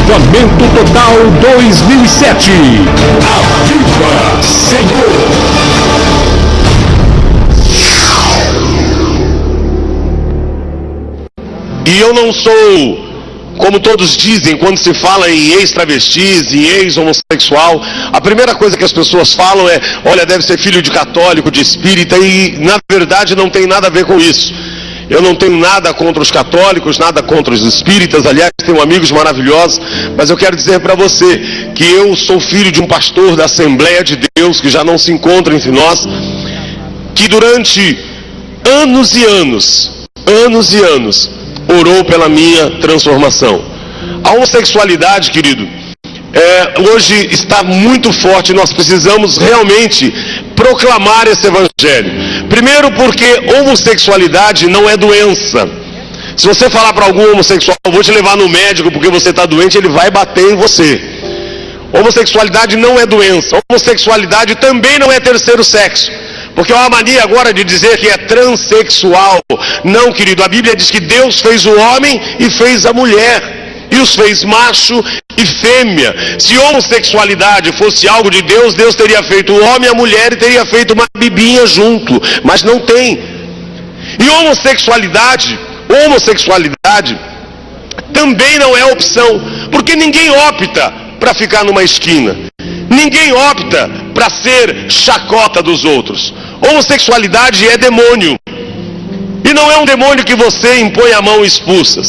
Avivamento Total 2007. Aviva, Senhor. E eu não sou, como todos dizem, quando se fala em ex-travestis, em ex-homossexual, a primeira coisa que as pessoas falam é: olha, deve ser filho de católico, de espírita, e na verdade não tem nada a ver com isso. Eu não tenho nada contra os católicos, nada contra os espíritas, aliás, tenho amigos maravilhosos, mas eu quero dizer para você que eu sou filho de um pastor da Assembleia de Deus, que já não se encontra entre nós, que durante anos e anos, orou pela minha transformação. A homossexualidade, querido, hoje está muito forte. Nós precisamos realmente proclamar esse evangelho. Primeiro, porque homossexualidade não é doença. Se você falar para algum homossexual: vou te levar no médico porque você está doente, ele vai bater em você. Homossexualidade não é doença. Homossexualidade também não é terceiro sexo. Porque há uma mania agora de dizer que é transexual. Não, querido, a Bíblia diz que Deus fez o homem e fez a mulher, e os fez macho e fêmea. Se homossexualidade fosse algo de Deus, Deus teria feito o homem e a mulher e teria feito uma bibinha junto, mas não tem. E homossexualidade também não é opção, porque ninguém opta para ficar numa esquina, ninguém opta para ser chacota dos outros. Homossexualidade é demônio, e não é um demônio que você impõe a mão e expulsa,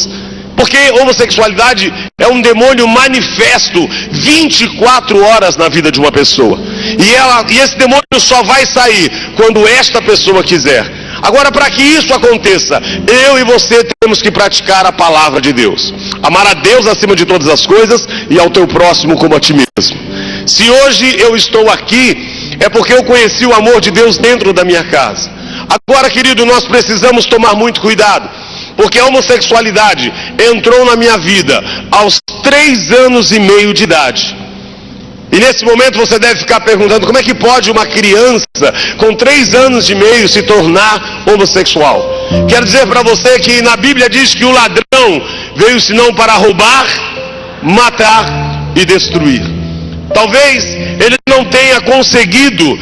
porque homossexualidade é um demônio manifesto 24 horas na vida de uma pessoa, e esse demônio só vai sair quando esta pessoa quiser. Agora, para que isso aconteça, eu e você temos que praticar a palavra de Deus. Amar a Deus acima de todas as coisas e ao teu próximo como a ti mesmo. Se hoje eu estou aqui, é porque eu conheci o amor de Deus dentro da minha casa. Agora, querido, nós precisamos tomar muito cuidado, porque a homossexualidade entrou na minha vida aos 3 anos e meio de idade. E nesse momento você deve ficar perguntando: como é que pode uma criança com 3 anos e meio se tornar homossexual? Quero dizer para você que na Bíblia diz que o ladrão veio senão para roubar, matar e destruir. Talvez ele não tenha conseguido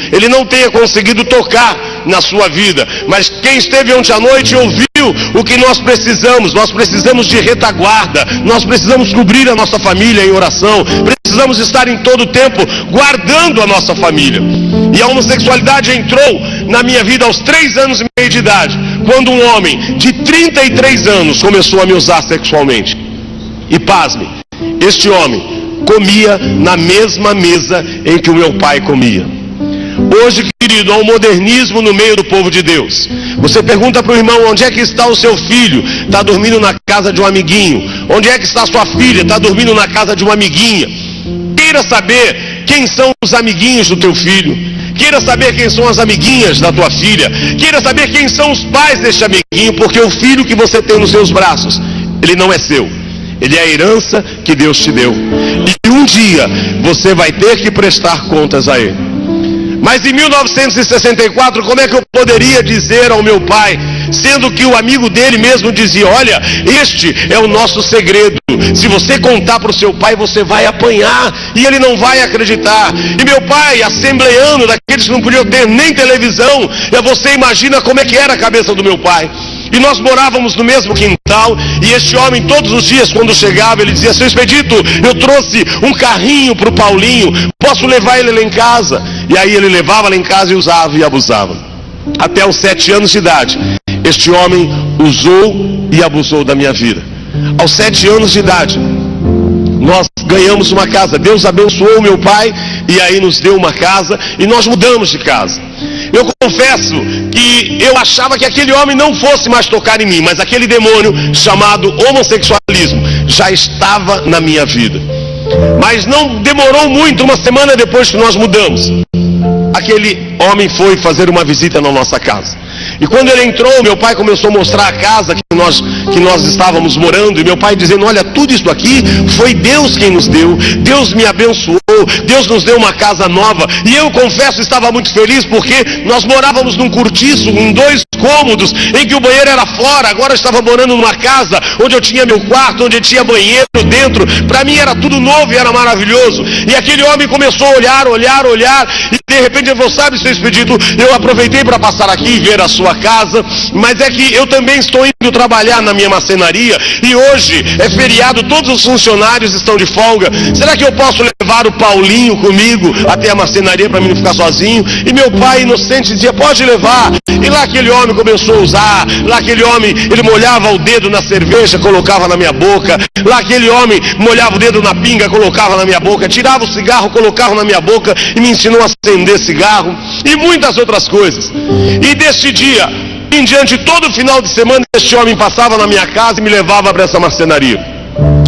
tocar na sua vida, mas quem esteve ontem à noite ouviu o que nós precisamos de retaguarda, nós precisamos cobrir a nossa família em oração, precisamos estar em todo o tempo guardando a nossa família. E a homossexualidade entrou na minha vida aos 3 anos e meio de idade, quando um homem de 33 anos começou a me usar sexualmente. E pasme, este homem comia na mesma mesa em que o meu pai comia. Hoje, querido, há um modernismo no meio do povo de Deus. Você pergunta para o irmão: onde é que está o seu filho? Está dormindo na casa de um amiguinho. Onde é que está a sua filha? Está dormindo na casa de uma amiguinha. Queira saber quem são os amiguinhos do teu filho. Queira saber quem são as amiguinhas da tua filha. Queira saber quem são os pais deste amiguinho, porque o filho que você tem nos seus braços, ele não é seu. Ele é a herança que Deus te deu. E um dia você vai ter que prestar contas a ele. Mas em 1964, como é que eu poderia dizer ao meu pai, sendo que o amigo dele mesmo dizia: olha, este é o nosso segredo, se você contar para o seu pai você vai apanhar e ele não vai acreditar. E meu pai, assembleano, daqueles que não podiam ter nem televisão, você imagina como é que era a cabeça do meu pai. E nós morávamos no mesmo quintal, e este homem todos os dias quando chegava ele dizia: seu Expedito, eu trouxe um carrinho para o Paulinho, posso levar ele lá em casa? E aí ele levava lá em casa e usava e abusava. Até os 7 anos de idade, este homem usou e abusou da minha vida. Aos 7 anos de idade, nós ganhamos uma casa. Deus abençoou meu pai e aí nos deu uma casa e nós mudamos de casa. Eu confesso que eu achava que aquele homem não fosse mais tocar em mim, mas aquele demônio chamado homossexualismo já estava na minha vida. Mas não demorou muito, uma semana depois que nós mudamos, aquele homem foi fazer uma visita na nossa casa. E quando ele entrou, meu pai começou a mostrar a casa que que nós estávamos morando, e meu pai dizendo: olha, tudo isso aqui foi Deus quem nos deu, Deus me abençoou, Deus nos deu uma casa nova. E eu confesso, estava muito feliz, porque nós morávamos num cortiço, em 2 cômodos, em que o banheiro era fora. Agora eu estava morando numa casa onde eu tinha meu quarto, onde eu tinha banheiro dentro. Para mim era tudo novo e era maravilhoso. E aquele homem começou a olhar, e de repente ele falou: sabe, seu Expedito, eu aproveitei para passar aqui e ver a sua casa, mas é que eu também estou indo trabalhar na minha marcenaria, e hoje é feriado, todos os funcionários estão de folga. Será que eu posso levar o Paulinho comigo até a marcenaria para mim não ficar sozinho? E meu pai inocente dizia: pode levar. E lá aquele homem começou a usar, lá aquele homem, ele molhava o dedo na cerveja, colocava na minha boca, lá aquele homem molhava o dedo na pinga, colocava na minha boca, tirava o cigarro, colocava na minha boca e me ensinou a acender cigarro, e muitas outras coisas. E deste dia em diante, todo final de semana, este homem passava na minha casa e me levava para essa marcenaria.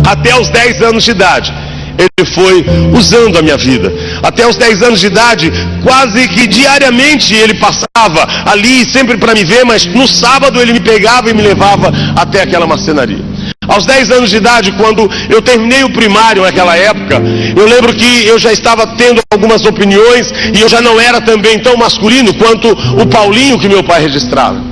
Até os 10 anos de idade, ele foi usando a minha vida. Até os 10 anos de idade, quase que diariamente ele passava ali, sempre para me ver, mas no sábado ele me pegava e me levava até aquela marcenaria. Aos 10 anos de idade, quando eu terminei o primário naquela época, eu lembro que eu já estava tendo algumas opiniões, e eu já não era também tão masculino quanto o Paulinho que meu pai registrava.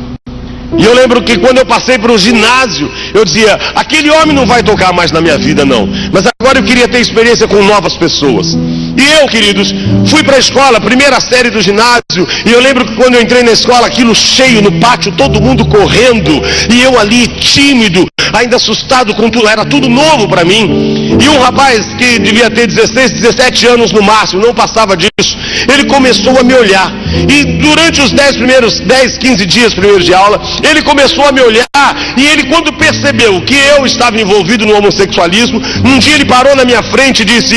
E eu lembro que quando eu passei para o ginásio, eu dizia: aquele homem não vai tocar mais na minha vida não, mas agora eu queria ter experiência com novas pessoas. E eu, queridos, fui para a escola, primeira série do ginásio, e eu lembro que quando eu entrei na escola, aquilo cheio no pátio, todo mundo correndo, e eu ali tímido, ainda assustado com tudo, era tudo novo para mim. E um rapaz que devia ter 16, 17 anos no máximo, não passava disso, ele começou a me olhar, e durante os 10, 15 dias primeiros de aula, ele começou a me olhar, e ele, quando percebeu que eu estava envolvido no homossexualismo, um dia ele parou na minha frente e disse: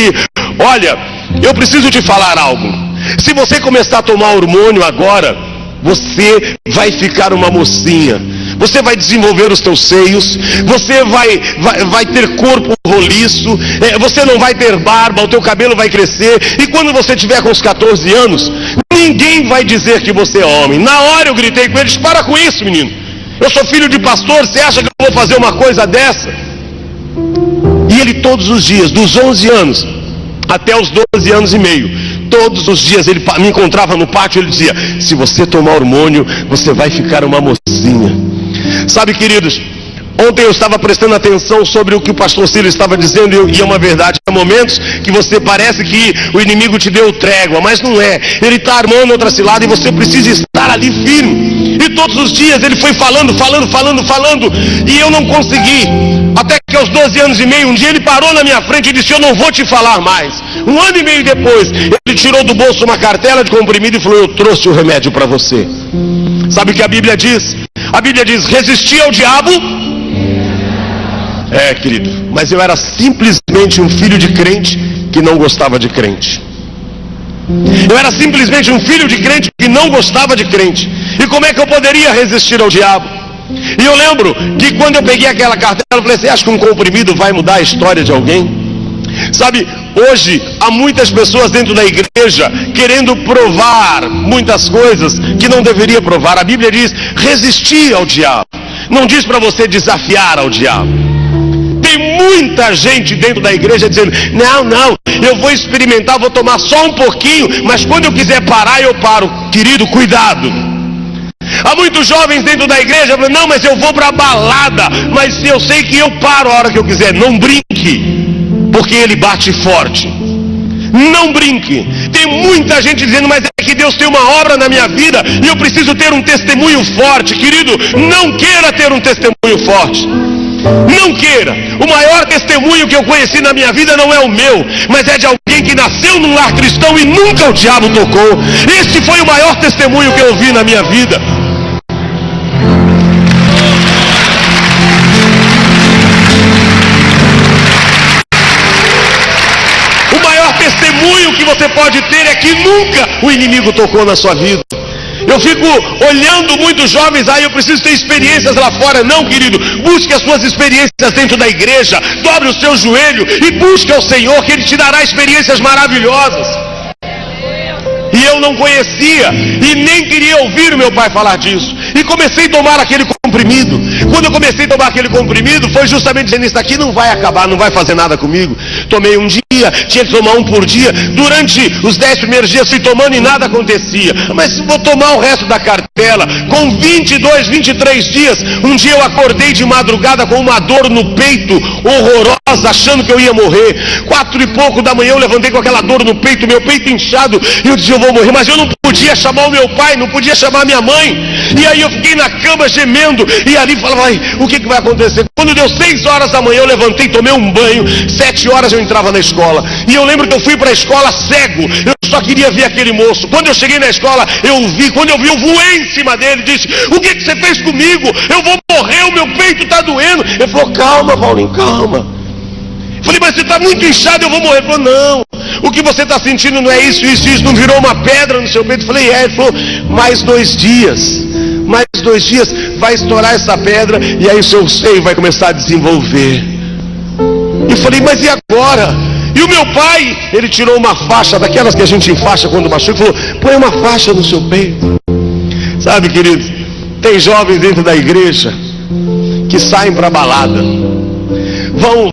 olha, eu preciso te falar algo. Se você começar a tomar hormônio agora, você vai ficar uma mocinha. Você vai desenvolver os teus seios, você vai ter corpo roliço, você não vai ter barba, o teu cabelo vai crescer, e quando você tiver com os 14 anos, ninguém vai dizer que você é homem. Na hora eu gritei com eles: para com isso, menino, eu sou filho de pastor, você acha que eu vou fazer uma coisa dessa? E ele todos os dias, dos 11 anos até os 12 anos e meio, todos os dias ele me encontrava no pátio, ele dizia: se você tomar hormônio, você vai ficar uma mocinha. Sabe, queridos, ontem eu estava prestando atenção sobre o que o pastor Ciro estava dizendo, e é uma verdade. Há momentos que você parece que o inimigo te deu trégua, mas não é. Ele está armando outra cilada e você precisa estar ali firme. E todos os dias ele foi falando, e eu não consegui. Até que aos 12 anos e meio, um dia ele parou na minha frente e disse: eu não vou te falar mais. 1 ano e meio depois, ele tirou do bolso uma cartela de comprimido e falou: eu trouxe o remédio para você. Sabe o que a Bíblia diz? A Bíblia diz: resistir ao diabo. Querido, mas eu era simplesmente um filho de crente que não gostava de crente. Eu era simplesmente um filho de crente que não gostava de crente. E como é que eu poderia resistir ao diabo? E eu lembro que quando eu peguei aquela cartela, eu falei: você acha que um comprimido vai mudar a história de alguém? Sabe, hoje há muitas pessoas dentro da igreja querendo provar muitas coisas que não deveria provar. A Bíblia diz: resistir ao diabo. Não diz para você desafiar ao diabo. Tem muita gente dentro da igreja dizendo: não, eu vou experimentar, vou tomar só um pouquinho, mas quando eu quiser parar, eu paro. Querido, cuidado. Há muitos jovens dentro da igreja falando: não, mas eu vou para a balada, mas eu sei que eu paro a hora que eu quiser. Não brinque, porque ele bate forte. Não brinque. Tem muita gente dizendo: mas é que Deus tem uma obra na minha vida e eu preciso ter um testemunho forte. Querido, não queira ter um testemunho forte. Não queira. O maior testemunho que eu conheci na minha vida não é o meu, mas é de alguém que nasceu num lar cristão e nunca o diabo tocou. Esse foi o maior testemunho que eu vi na minha vida. O maior testemunho que você pode ter é que nunca o inimigo tocou na sua vida. Eu fico olhando muitos jovens: eu preciso ter experiências lá fora. Não, querido, busque as suas experiências dentro da igreja, dobre o seu joelho e busque ao Senhor, que Ele te dará experiências maravilhosas. E eu não conhecia e nem queria ouvir o meu pai falar disso, e comecei a tomar aquele comprimido. Quando eu comecei a tomar aquele comprimido, foi justamente dizendo: isso aqui não vai acabar, não vai fazer nada comigo. Tomei um dia, tinha que tomar um por dia. Durante os 10 primeiros dias fui tomando e nada acontecia. Mas vou tomar o resto da cartela. Com 22, 23 dias, um dia eu acordei de madrugada com uma dor no peito horrorosa, achando que eu ia morrer. 4 e pouco da manhã eu levantei com aquela dor no peito, meu peito inchado, e eu disse: eu vou morrer. Mas eu não podia chamar o meu pai, não podia chamar a minha mãe. E aí eu fiquei na cama gemendo, e ali falava: ai, o que vai acontecer? Quando deu 6 horas da manhã eu levantei, tomei um banho. 7 horas eu entrava na escola, e eu lembro que eu fui para a escola cego. Eu só queria ver aquele moço. Quando eu cheguei na escola, eu vi. Quando eu vi, eu voei em cima dele, disse: o que você fez comigo? Eu vou morrer, o meu peito está doendo. Ele falou: calma, Paulinho, calma. Eu falei: mas você está muito inchado, eu vou morrer. Ele falou: não, o que você está sentindo não é isso, não virou uma pedra no seu peito. Eu falei: é. Ele falou: mais 2 dias, vai estourar essa pedra, e aí o seu seio vai começar a desenvolver. Eu falei: mas e agora? E o meu pai, ele tirou uma faixa, daquelas que a gente enfaixa quando machuca, e falou: põe uma faixa no seu peito. Sabe, queridos, tem jovens dentro da igreja que saem para balada, vão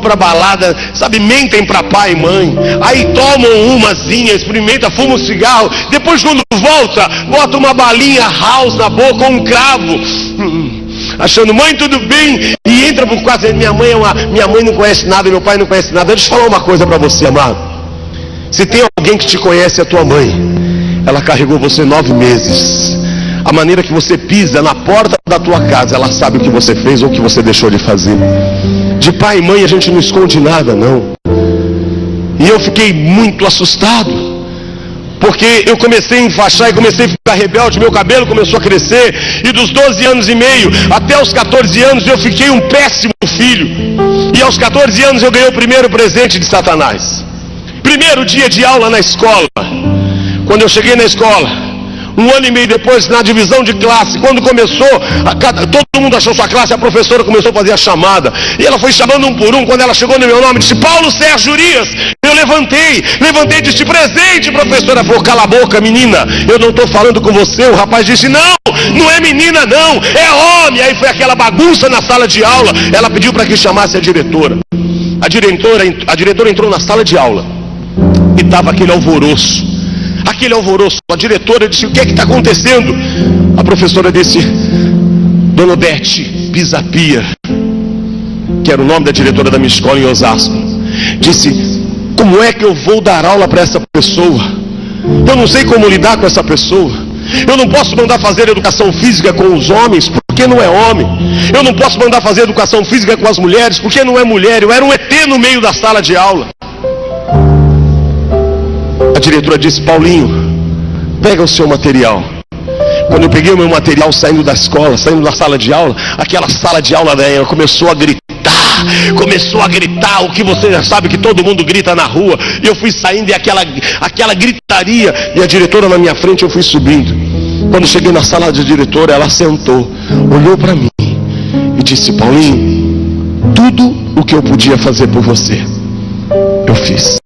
para balada, sabe, mentem para pai e mãe, aí tomam umazinha, experimenta, fuma um cigarro, depois quando volta, bota uma balinha house na boca, um cravo, achando: mãe, tudo bem? E entra por quarto dizendo: minha mãe não conhece nada, meu pai não conhece nada. Deixa eu falar uma coisa para você, amado. Se tem alguém que te conhece, é a tua mãe. Ela carregou você 9 meses. A maneira que você pisa na porta da tua casa, ela sabe o que você fez ou o que você deixou de fazer. De pai e mãe a gente não esconde nada, não. E eu fiquei muito assustado, porque eu comecei a enfaixar e comecei a ficar rebelde, meu cabelo começou a crescer, e dos 12 anos e meio até os 14 anos eu fiquei um péssimo filho. E aos 14 anos eu ganhei o primeiro presente de Satanás. Primeiro dia de aula na escola. Quando eu cheguei na escola, 1 ano e meio depois, na divisão de classe, quando começou, todo mundo achou sua classe, a professora começou a fazer a chamada, e ela foi chamando um por um. Quando ela chegou no meu nome, disse: Paulo Sérgio Urias. Eu levantei e disse: presente, professora. Ela falou: cala a boca, menina, eu não estou falando com você. O rapaz disse: não é menina não, é homem. Aí foi aquela bagunça na sala de aula. Ela pediu para que chamasse a diretora. A diretora entrou na sala de aula, e estava aquele alvoroço. A diretora disse: o que é que está acontecendo? A professora disse: Dona Odete Pisapia, que era o nome da diretora da minha escola em Osasco, disse: como é que eu vou dar aula para essa pessoa? Eu não sei como lidar com essa pessoa. Eu não posso mandar fazer educação física com os homens, porque não é homem. Eu não posso mandar fazer educação física com as mulheres, porque não é mulher. Eu era um ET no meio da sala de aula. A diretora disse: Paulinho, pega o seu material. Quando eu peguei o meu material saindo da escola, saindo da sala de aula, aquela sala de aula dela começou a gritar, o que você já sabe que todo mundo grita na rua. E eu fui saindo, e aquela gritaria, e a diretora na minha frente, eu fui subindo. Quando cheguei na sala da diretora, ela sentou, olhou para mim e disse: Paulinho, tudo o que eu podia fazer por você, eu fiz.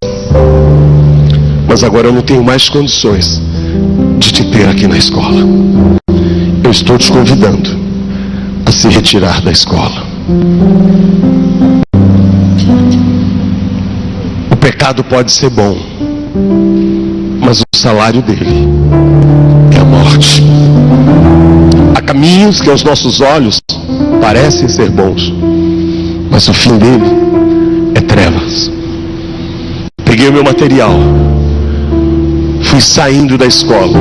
Mas agora eu não tenho mais condições de te ter aqui na escola. Eu estou te convidando a se retirar da escola. O pecado pode ser bom, mas o salário dele é a morte. Há caminhos que aos nossos olhos parecem ser bons, mas o fim dele é trevas. Peguei o meu material, fui saindo da escola.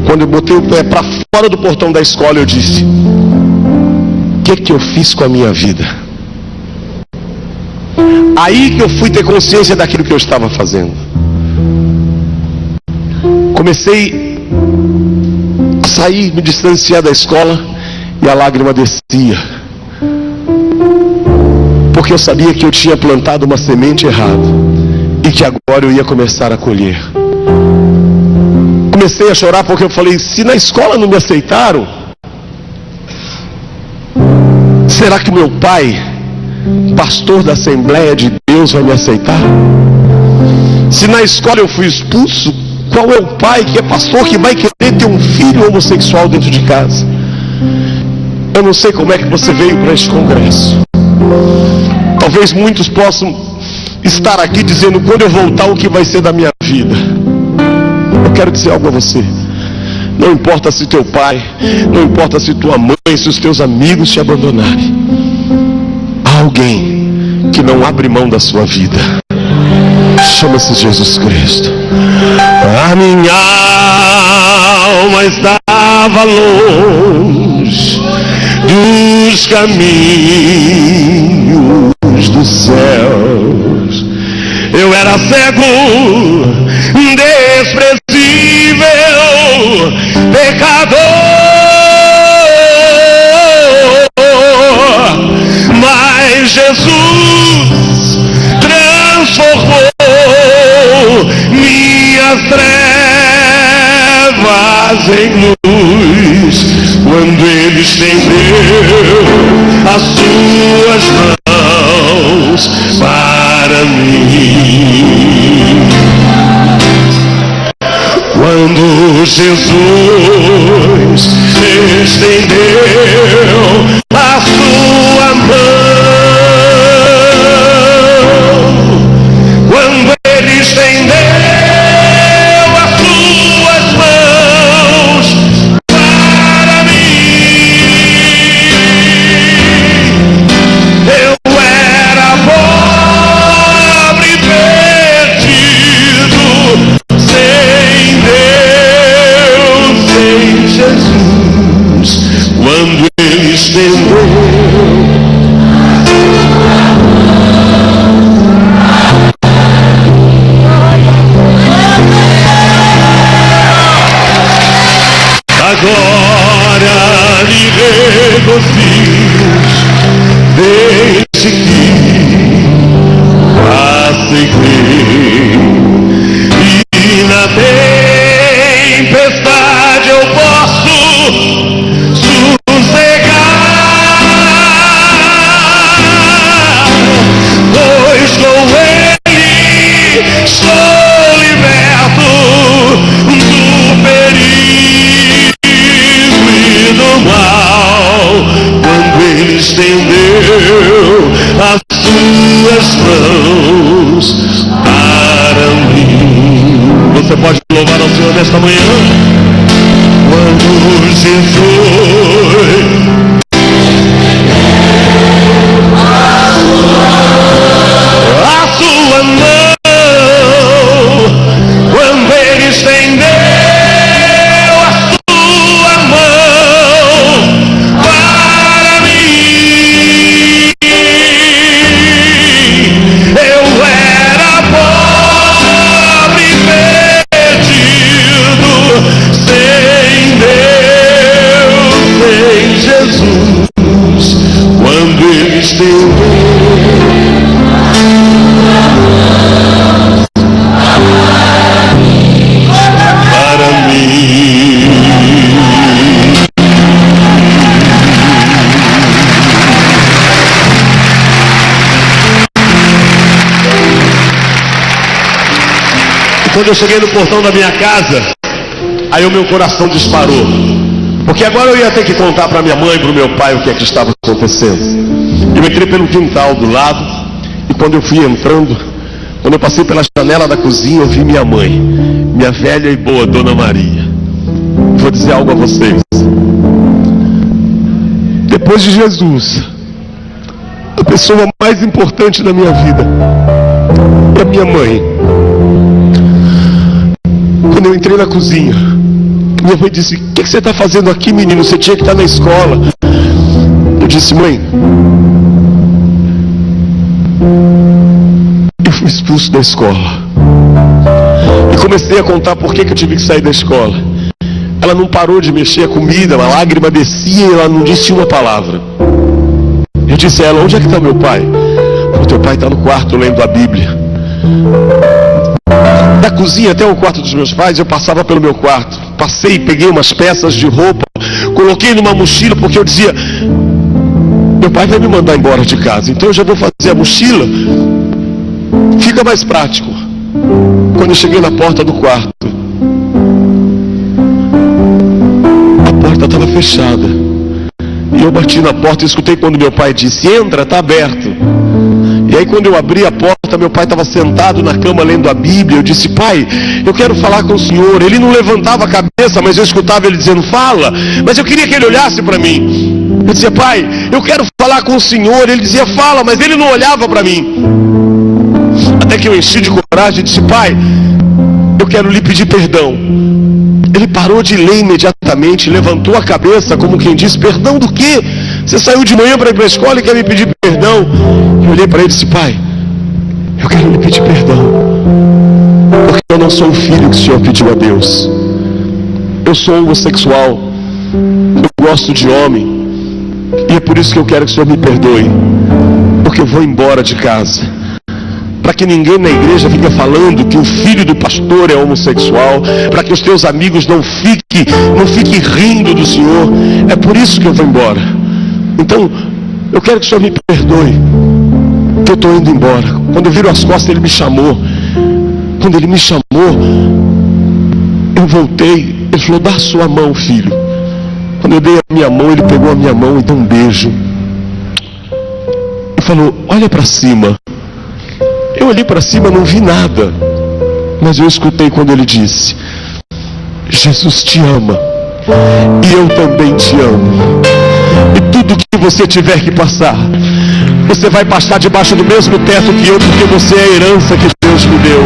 Quando eu botei o pé para fora do portão da escola, eu disse: o que eu fiz com a minha vida? Aí que eu fui ter consciência daquilo que eu estava fazendo. Comecei a sair, me distanciar da escola, e a lágrima descia, porque eu sabia que eu tinha plantado uma semente errada e que agora eu ia começar a colher. Comecei a chorar porque eu falei: se na escola não me aceitaram, será que meu pai, pastor da Assembleia de Deus, vai me aceitar? Se na escola eu fui expulso, qual é o pai que é pastor que vai querer ter um filho homossexual dentro de casa? Eu não sei como é que você veio para este congresso. Talvez muitos possam estar aqui dizendo: quando eu voltar, o que vai ser da minha vida? Eu quero dizer algo a você. Não importa se teu pai, não importa se tua mãe, se os teus amigos te abandonarem, há alguém que não abre mão da sua vida. Chama-se Jesus Cristo. A minha alma estava longe dos caminhos dos céus. Eu era cego, desprezível, pecador, mas Jesus transformou minhas trevas em luz, quando Ele estendeu as suas mãos para mim. Quando Jesus estendeu a sua mão, quando Ele estendeu as suas mãos para mim, eu era pobre e perdido, sem Deus, sem Jesus. Quando Ele estendeu agora me regozijo, desde que aceitei, e na tempestade eu posso sossegar, pois com Ele sou liberto do perigo e do mal. Quando Ele estendeu as suas mãos para mim. Você pode louvar ao Senhor nesta manhã? Quando Jesus a sua mão, quando Ele estendeu quando Ele estendeu para mim. E quando eu cheguei no portão da minha casa, aí o meu coração disparou. Porque agora eu ia ter que contar para minha mãe, para o meu pai, o que é que estava acontecendo. Eu entrei pelo quintal do lado, e quando eu fui entrando, quando eu passei pela janela da cozinha, eu vi minha mãe, minha velha e boa Dona Maria. Vou dizer algo a vocês. Depois de Jesus, a pessoa mais importante da minha vida é a minha mãe. Quando eu entrei na cozinha, minha mãe disse: o que você está fazendo aqui, menino? Você tinha que estar na escola. Eu disse: mãe, eu fui expulso da escola. E comecei a contar por que eu tive que sair da escola. Ela não parou de mexer a comida, uma lágrima descia e ela não disse uma palavra. Eu disse a ela: onde é que está meu pai? O teu pai está no quarto lendo a Bíblia. Da cozinha até o quarto dos meus pais, eu passava pelo meu quarto. Passei, peguei umas peças de roupa, coloquei numa mochila, porque eu dizia: meu pai vai me mandar embora de casa, então eu já vou fazer a mochila, fica mais prático. Quando eu cheguei na porta do quarto, a porta estava fechada. eu bati na porta e escutei quando meu pai disse: entra, está aberto. E aí quando eu abri a porta, meu pai estava sentado na cama lendo a Bíblia. Eu disse: pai, eu quero falar com o senhor. Ele não levantava a cabeça, mas eu escutava ele dizendo: fala. Mas eu queria que ele olhasse para mim. Eu dizia: pai, eu quero falar com o senhor. Ele dizia: fala, mas ele não olhava para mim. Até que eu enchi de coragem e disse: pai, eu quero lhe pedir perdão. Ele parou de ler imediatamente, levantou a cabeça como quem diz: perdão do quê? Você saiu de manhã para ir para a escola e quer me pedir perdão? Eu olhei para ele e disse: pai, eu quero lhe pedir perdão, porque eu não sou o filho que o senhor pediu a Deus. Eu sou homossexual, eu gosto de homem, e é por isso que eu quero que o senhor me perdoe, porque eu vou embora de casa, para que ninguém na igreja fique falando que o filho do pastor é homossexual, para que os teus amigos não fiquem rindo do senhor. É por isso que eu vou embora. Então, eu quero que o senhor me perdoe, que eu estou indo embora. Quando eu viro as costas, ele me chamou. Quando ele me chamou, eu voltei. Ele falou: dá a sua mão, filho. Quando eu dei a minha mão, ele pegou a minha mão e deu um beijo. E falou: olha para cima. Eu olhei para cima, não vi nada, mas eu escutei quando ele disse: Jesus te ama, e eu também te amo. E tudo que você tiver que passar, você vai passar debaixo do mesmo teto que eu, porque você é a herança que Deus me deu.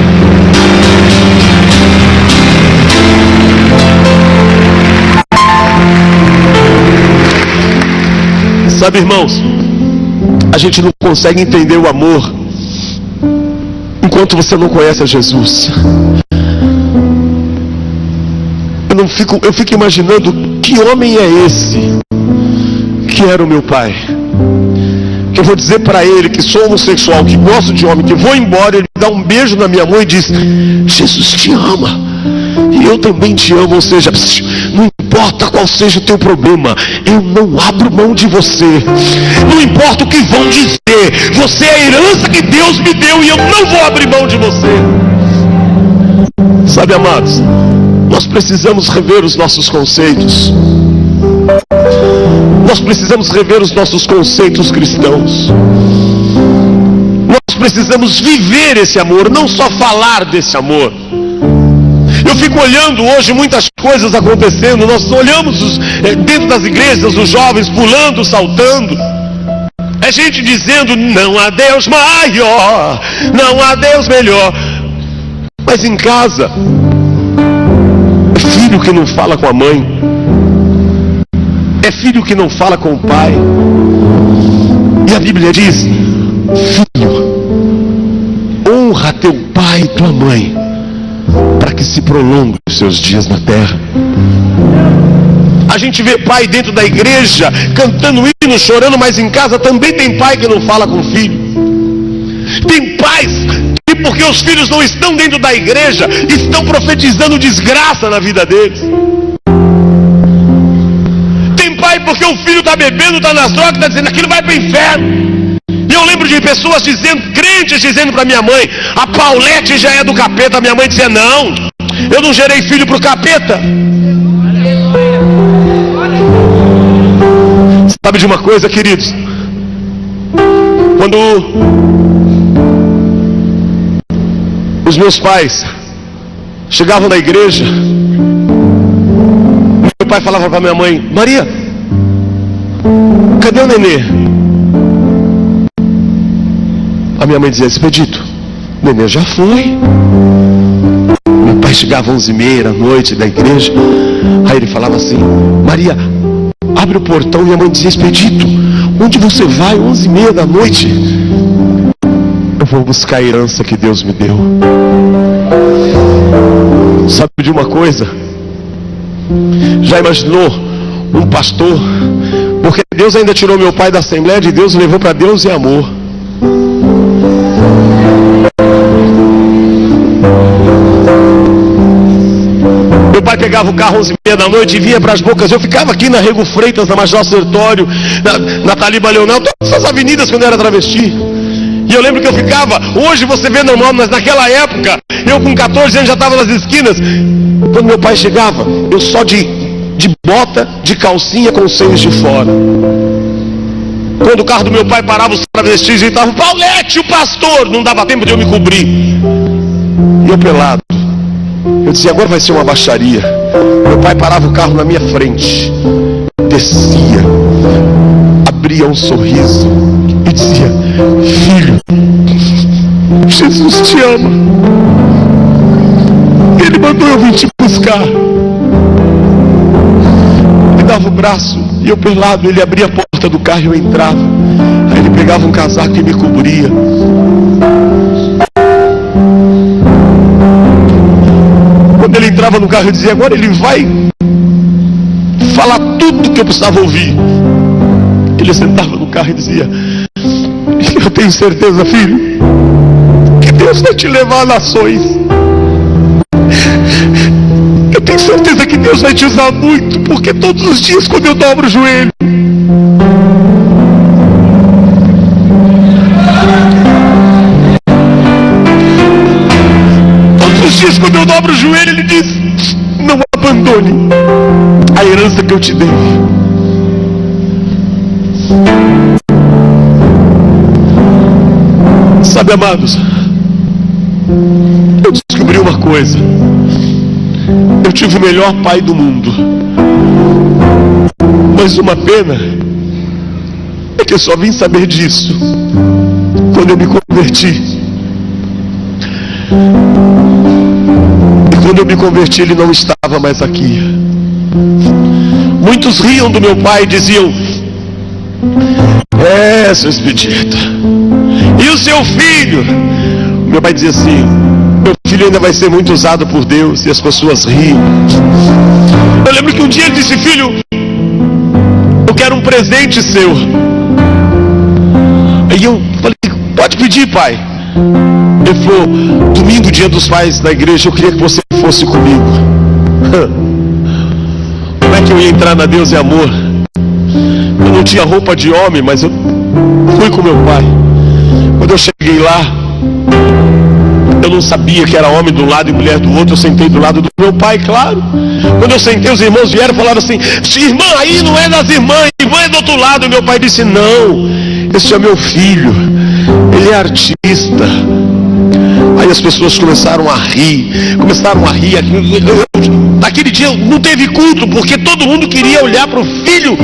Sabe, irmãos, a gente não consegue entender o amor enquanto você não conhece a Jesus. Eu fico imaginando: que homem é esse que era o meu pai, que eu vou dizer para ele que sou homossexual, que gosto de homem, que vou embora, ele dá um beijo na minha mão e diz: Jesus te ama, e eu também te amo. Ou seja, não importa qual seja o teu problema, eu não abro mão de você. Não importa o que vão dizer, você é a herança que Deus me deu, e eu não vou abrir mão de você. Sabe, amados, nós precisamos rever os nossos conceitos. Nós precisamos rever os nossos conceitos cristãos. Nós precisamos viver esse amor, não só falar desse amor. Eu fico olhando hoje muitas coisas acontecendo. Nós olhamos dentro das igrejas, os jovens pulando, saltando. É gente dizendo: não há Deus maior, não há Deus melhor. Mas em casa, é filho que não fala com a mãe, é filho que não fala com o pai. E a Bíblia diz: filho, honra teu pai e tua mãe, para que se prolongue os seus dias na terra. A gente vê pai dentro da igreja cantando hino, chorando, mas em casa também tem pai que não fala com o filho. Tem pais que, porque os filhos não estão dentro da igreja, estão profetizando desgraça na vida deles. Tem pai porque o filho está bebendo, está nas drogas, está dizendo: aquilo vai para o inferno. E eu lembro de pessoas dizendo, crentes dizendo para minha mãe: a Paulette já é do capeta. Minha mãe dizia: não, eu não gerei filho para o capeta. Sabe de uma coisa, queridos? Quando os meus pais chegavam na igreja, meu pai falava para minha mãe: Maria, cadê o nenê? A minha mãe dizia: Expedito, o nenê já foi. Meu pai chegava às 11h30 da noite da igreja. Aí ele falava assim: Maria, abre o portão. E a mãe dizia: Expedito, onde você vai 11h30 da noite? Eu vou buscar a herança que Deus me deu. Sabe de uma coisa? Já imaginou um pastor? Porque Deus ainda tirou meu pai da Assembleia de Deus e levou para Deus e Amor. Meu pai pegava o carro 11h30 da noite e vinha para as Bocas. Eu ficava aqui na Rego Freitas, na Major Sertório, na Taliba Leonel, todas essas avenidas quando eu era travesti. E eu lembro que eu ficava, hoje você vê normal, mas naquela época, eu com 14 anos já estava nas esquinas. Quando meu pai chegava, eu só de bota, de calcinha com os seios de fora. Quando o carro do meu pai parava, os travestis gritavam: Paulete, o pastor! Não dava tempo de eu me cobrir. E eu pelado. Eu dizia: agora vai ser uma baixaria. Meu pai parava o carro na minha frente, descia, abria um sorriso e dizia: filho, Jesus te ama. Ele mandou eu vir te buscar. Ele dava o braço e eu pelado, ele abria a porta do carro e eu entrava. Aí ele pegava um casaco e me cobria. Quando ele entrava no carro eu dizia: agora ele vai falar tudo que eu precisava ouvir. Ele sentava no carro e dizia: eu tenho certeza, filho, que Deus vai te levar a nações. Eu tenho certeza que Deus vai te usar muito, porque todos os dias quando eu dobro o joelho, quando eu dobro o joelho, ele diz: não abandone a herança que eu te dei. Sabe, amados, eu descobri uma coisa: eu tive o melhor pai do mundo, mas uma pena é que eu só vim saber disso quando eu me converti. Quando eu me converti, ele não estava mais aqui. Muitos riam do meu pai e diziam: seu Expedito, e o seu filho? Meu pai dizia assim: meu filho ainda vai ser muito usado por Deus. E as pessoas riam. Eu lembro que um dia ele disse: filho, eu quero um presente seu. Aí eu falei: pode pedir, pai. Ele falou: domingo, dia dos pais da igreja, eu queria que você fosse comigo. Como é que eu ia entrar na Deus e Amor? Eu não tinha roupa de homem, mas eu fui com meu pai. Quando eu cheguei lá, eu não sabia que era homem de um lado e mulher do outro. Eu sentei do lado do meu pai, claro. Quando eu sentei, os irmãos vieram e falaram assim: irmã aí não é das irmãs, irmã é do outro lado. E meu pai disse: não, esse é meu filho, ele é artista. Aí as pessoas começaram a rir. Naquele dia não teve culto, porque todo mundo queria olhar para o filho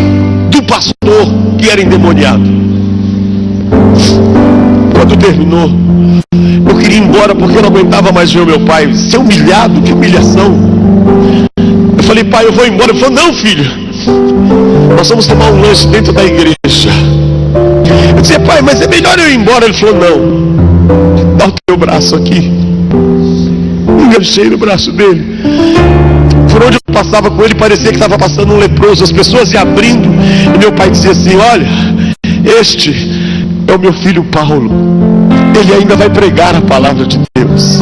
do pastor que era endemoniado. Quando terminou, eu queria ir embora porque eu não aguentava mais ver o meu pai ser humilhado. Que humilhação. Eu falei: pai, eu vou embora. Ele falou: não, filho, nós vamos tomar um lanche dentro da igreja. Eu disse: pai, mas é melhor eu ir embora. Ele falou: não, dá o teu braço aqui. Enganchei no braço dele. Por onde eu passava com ele, parecia que estava passando um leproso. As pessoas iam abrindo e meu pai dizia assim: olha, este é o meu filho Paulo. Ele ainda vai pregar a palavra de Deus,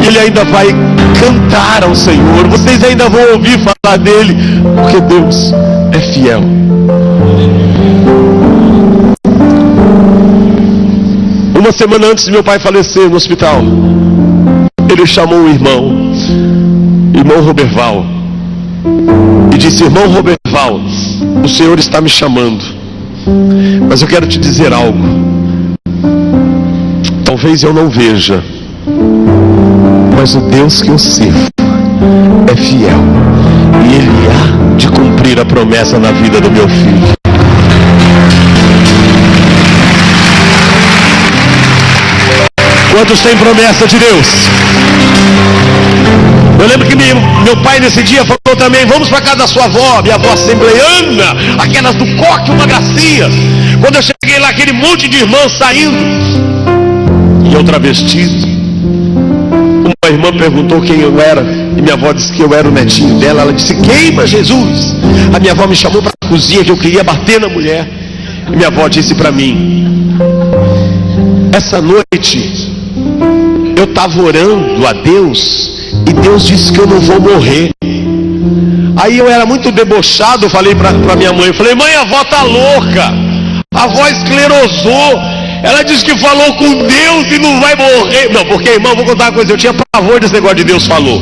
ele ainda vai cantar ao Senhor. Vocês ainda vão ouvir falar dele, porque Deus é fiel. Uma semana antes de meu pai falecer no hospital, ele chamou um irmão Roberval, e disse: irmão Roberval, o Senhor está me chamando, mas eu quero te dizer algo. Talvez eu não veja, mas o Deus que eu sirvo é fiel, e Ele há de cumprir a promessa na vida do meu filho. Quantos têm promessa de Deus? Eu lembro que meu pai nesse dia falou também: vamos para casa da sua avó, minha avó assembleiana, aquelas do coque, uma gracia. Quando eu cheguei lá, aquele monte de irmãs saindo, e eu travestido. Uma irmã perguntou quem eu era, e minha avó disse que eu era o netinho dela. Ela disse: queima Jesus. A minha avó me chamou para a cozinha, que eu queria bater na mulher. E minha avó disse para mim: essa noite eu estava orando a Deus, e Deus disse que eu não vou morrer. Aí eu era muito debochado, eu falei para minha mãe, eu falei: mãe, a avó tá louca, a avó esclerosou, ela disse que falou com Deus e não vai morrer. Não, porque, irmão, vou contar uma coisa, eu tinha pavor desse negócio de Deus falou.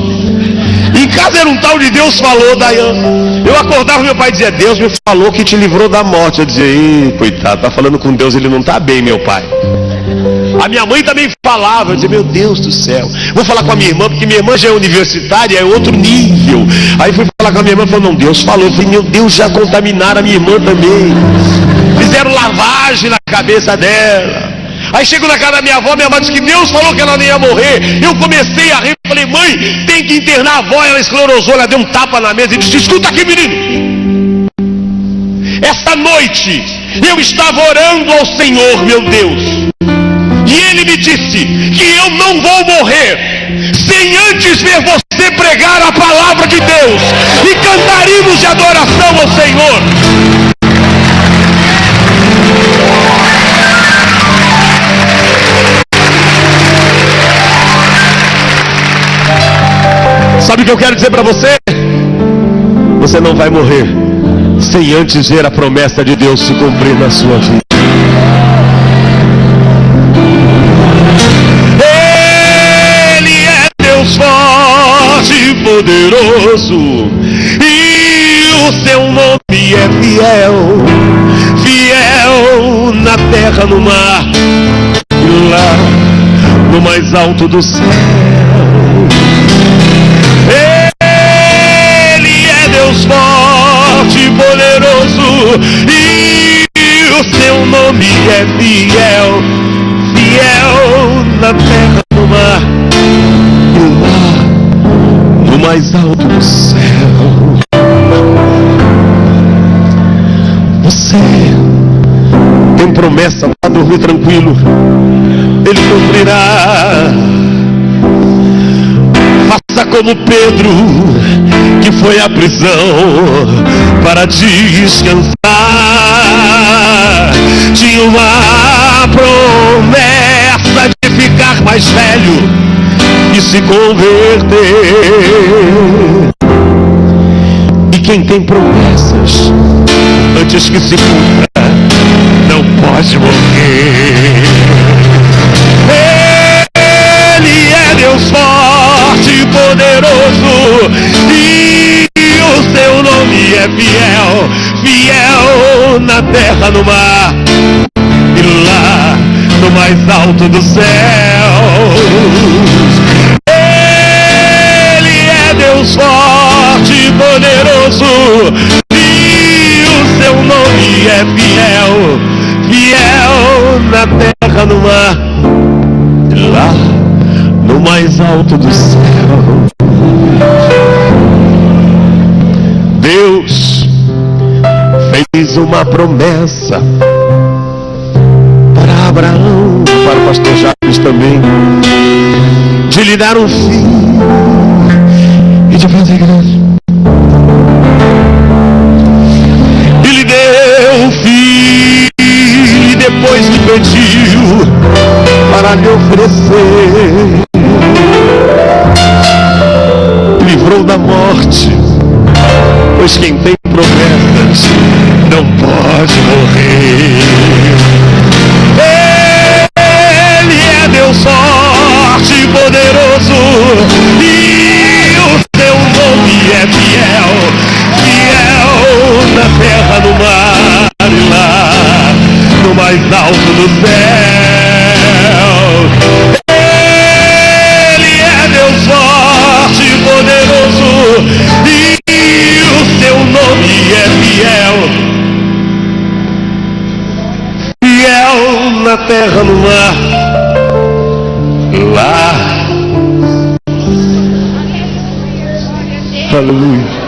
Em casa era um tal de Deus falou, Dayan. Eu acordava, meu pai dizia, Deus me falou que te livrou da morte. Eu dizia, ih, coitado, tá falando com Deus, ele não tá bem, meu pai. A minha mãe também falava, eu dizia, meu Deus do céu, vou falar com a minha irmã, porque minha irmã já é universitária, é outro nível. Aí fui falar com a minha irmã, falou, não, Deus falou. Eu falei, meu Deus, já contaminaram a minha irmã também. Fizeram lavagem na cabeça dela. Aí chego na casa da minha avó disse que Deus falou que ela não ia morrer. Eu comecei a rir, falei, mãe, tem que internar a avó. Ela esclerosou, ela deu um tapa na mesa e disse, escuta aqui, menino. Esta noite eu estava orando ao Senhor, meu Deus, e Ele me disse que eu não vou morrer sem antes ver você pregar a palavra de Deus e cantar hinos de adoração ao Senhor. Sabe o que eu quero dizer para você? Você não vai morrer sem antes ver a promessa de Deus se cumprir na sua vida. Ele é Deus forte e poderoso, e o seu nome é fiel, fiel na terra, no mar e lá no mais alto do céu. Deus forte e poderoso, e o seu nome é fiel, fiel na terra, no mar e lá no mais alto do céu. Você tem promessa para dormir tranquilo, Ele cumprirá. Faça como Pedro, que foi à prisão para descansar. Tinha uma promessa de ficar mais velho e se converter. E quem tem promessas antes que se cumpra não pode morrer. Ele é Deus forte e poderoso, e o seu nome é fiel, fiel na terra, no mar e lá no mais alto dos céus. Ele é Deus forte e poderoso, e o seu nome é fiel, fiel na terra, no mar e lá no mais alto do céu. Deus fez uma promessa para Abraão, para o pastor Jacques também, de lhe dar um filho e de fazer grande. E lhe deu um filho, e depois lhe pediu para lhe oferecer. Livrou da morte, pois quem tem promessas não pode morrer. Ele é Deus forte e poderoso, e o seu nome é fiel, fiel na terra, no mar e lá no mais alto do céu. Ele é Deus forte e poderoso, e o seu nome é fiel, fiel na terra, no mar, lá. Aleluia.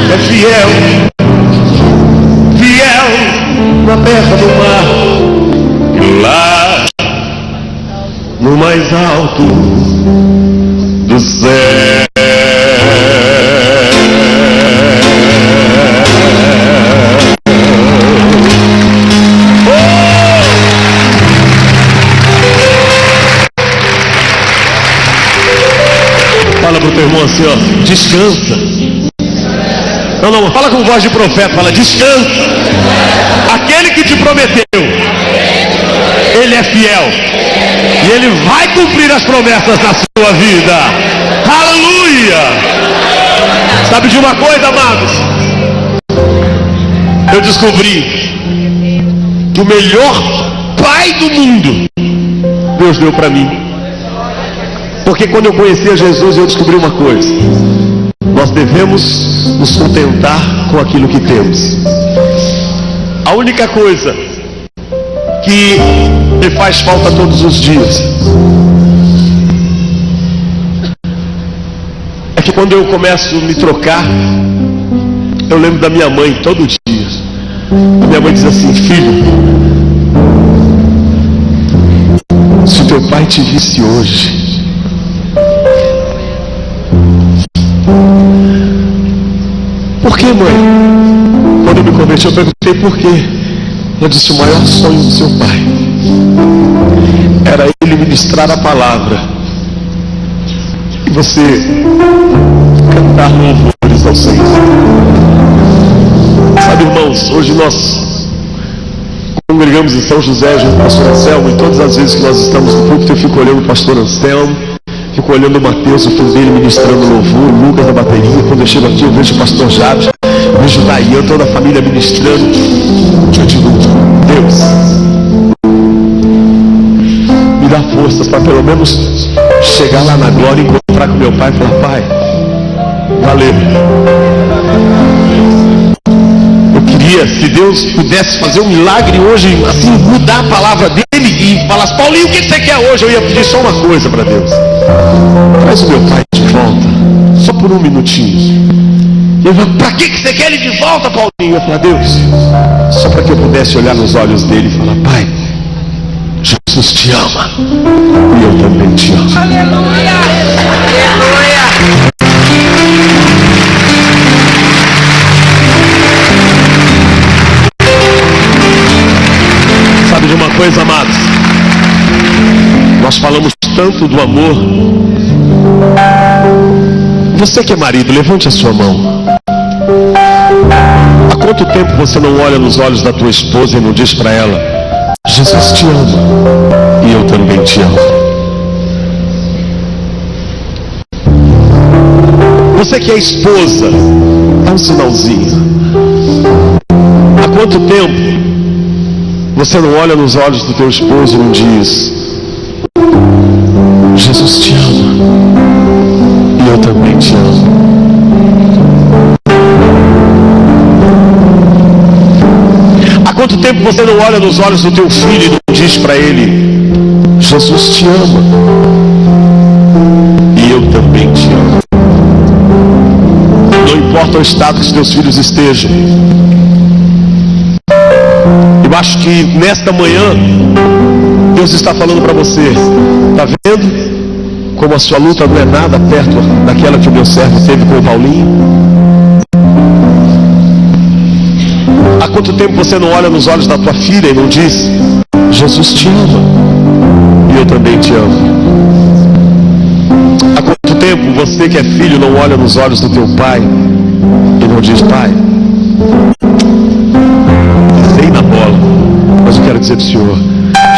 É fiel, fiel na terra, do mar e lá no mais alto do céu. Oh! Fala pro teu irmão assim, ó, descansa. Não, fala com voz de profeta, fala, descansa. Aquele que te prometeu, ele é fiel. E ele vai cumprir as promessas na sua vida. Aleluia! Sabe de uma coisa, amados? Eu descobri que o melhor pai do mundo Deus deu para mim. Porque quando eu conheci a Jesus, eu descobri uma coisa: nós devemos nos contentar com aquilo que temos. A única coisa que me faz falta todos os dias é que quando eu começo a me trocar, eu lembro da minha mãe todo dia. A minha mãe diz assim: filho, se o teu pai te visse hoje, por que, mãe? Quando eu me converti, eu perguntei por quê. Ela disse: o maior sonho do seu pai era ele ministrar a palavra e você cantar louvores ao Senhor. Sabe, irmãos, hoje nós congregamos em São José junto com o pastor Anselmo, e todas as vezes que nós estamos no púlpito eu fico olhando o pastor Anselmo, fico olhando o Mateus, o filho dele, ministrando louvor, o Lucas na bateria. Quando eu chego aqui eu vejo o pastor Jabes, vejo o Dayan, toda a família ministrando. Eu digo: Deus, me dá forças para pelo menos chegar lá na glória e encontrar com meu pai e falar: pai, valeu. Eu queria, se Deus pudesse fazer um milagre hoje, assim, mudar a palavra dele e falar: Paulinho, o que você quer hoje? Eu ia pedir só uma coisa para Deus: traz o meu pai de volta, só por um minutinho. E ele falou: para que você quer ele de volta, Paulinho? Eu falei: Deus, só para que eu pudesse olhar nos olhos dele e falar: pai, Jesus te ama e eu também te amo. Aleluia! Aleluia! Sabe de uma coisa, amados? Nós falamos tanto do amor. Você que é marido, levante a sua mão. Há quanto tempo você não olha nos olhos da tua esposa e não diz para ela: Jesus te ama e eu também te amo? Você que é esposa, dá um sinalzinho. Há quanto tempo você não olha nos olhos do teu esposo e não diz: Jesus te ama e eu também te amo? Há quanto tempo você não olha nos olhos do teu filho e não diz para ele: Jesus te ama e eu também te amo? Não importa o estado que os teus filhos estejam. Eu acho que nesta manhã Deus está falando para você: está vendo como a sua luta não é nada perto daquela que o meu servo teve com o Paulinho? Há quanto tempo você não olha nos olhos da tua filha e não diz: Jesus te ama e eu também te amo? Há quanto tempo você que é filho não olha nos olhos do teu pai e não diz: pai, pisei na bola, mas eu quero dizer para o Senhor: